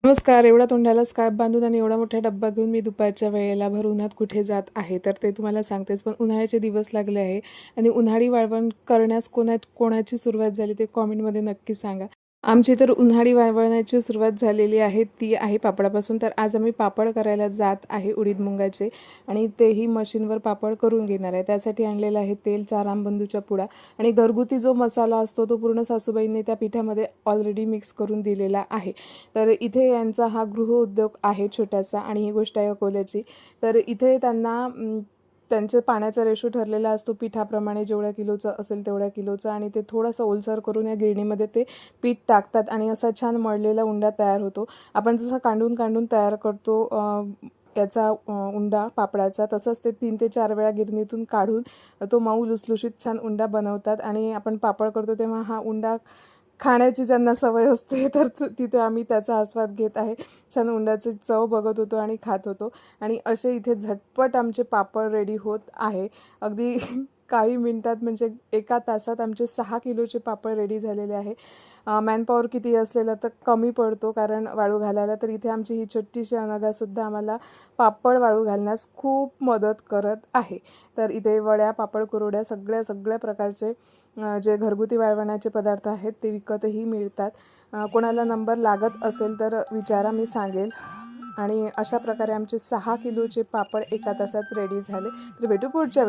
नमस्कार. एवढा तोंडाला स्कार्फ बांधून आणि एवढा मोठा डब्बा घेऊन मी दुपारच्या वेळेला भर उन्हात कुठे जात आहे, तर ते तुम्हाला सांगतेच. पण उन्हाळ्याचे दिवस लागले आहे आणि उन्हाळी वाळवण करण्यास कोणाची सुरुवात झाली ते कॉमेंटमध्ये नक्की सांगा. आमची तर उन्हाळी वाळवण्याची सुरुवात झालेली आहे, ती आहे पापडापासून. तर आज आम्ही पापड करायला जात आहे उडीद मुंगाचे आणि तेही मशीनवर पापड करून घेणार आहे. त्यासाठी आणलेलं आहे तेल, 4 रामबंधूच्या पुडा आणि घरगुती जो मसाला असतो तो पूर्ण सासूबाईंनी त्या पिठामध्ये ऑलरेडी मिक्स करून दिलेला आहे. तर इथे यांचा हा गृहउद्योग आहे छोटासा आणि ही गोष्ट आहे अकोल्याची. तर इथे त्यांना त्यांचे पाण्याचा रेशो ठरलेला असतो पिठाप्रमाणे, जेवढ्या किलोचं असेल तेवढ्या किलोचं, आणि ते थोडंसं ओलसर करून या गिरणीमध्ये ते पीठ टाकतात आणि असा छान मळलेला उंडा तयार होतो. आपण जसं कांडून कांडून तयार करतो याचा उंडा पापडाचा, तसंच ते 3 ते 4 वेळा गिरणीतून काढून तो मऊ लुसलुशीत छान उंडा बनवतात. आणि आपण पापड करतो तेव्हा हा उंडा खाण्याची ज्यांना सवय असते तर तिथे आम्ही त्याचा आस्वाद घेत आहे. छान उंडाची चव बघत होतो आणि खात होतो. आणि असे इथे झटपट आमचे पापड रेडी होत आहे. अगदी काही मिनिटात, म्हणजे एका तासात आमचे 6 किलोचे पापड रेडी झालेले आहे. मॅनपॉवर किती असलेला तर कमी पडतो कारण वाळू घालायला. तर इथे आमची ही छोटीशी अनघासुद्धा आम्हाला पापड वाळू घालण्यास खूप मदत करत आहे. तर इथे वड्या, पापड, कुरवड्या सगळ्या सगळ्या प्रकारचे जे घरगुती वाळवण्याचे पदार्थ आहेत ते विकतही मिळतात. कोणाला नंबर लागत असेल तर विचारा, मी सांगेल. आणि अशा प्रकारे आमचे 6 किलोचे पापड एका तासात रेडी झाले. तर भेटू पुढच्या वेळी.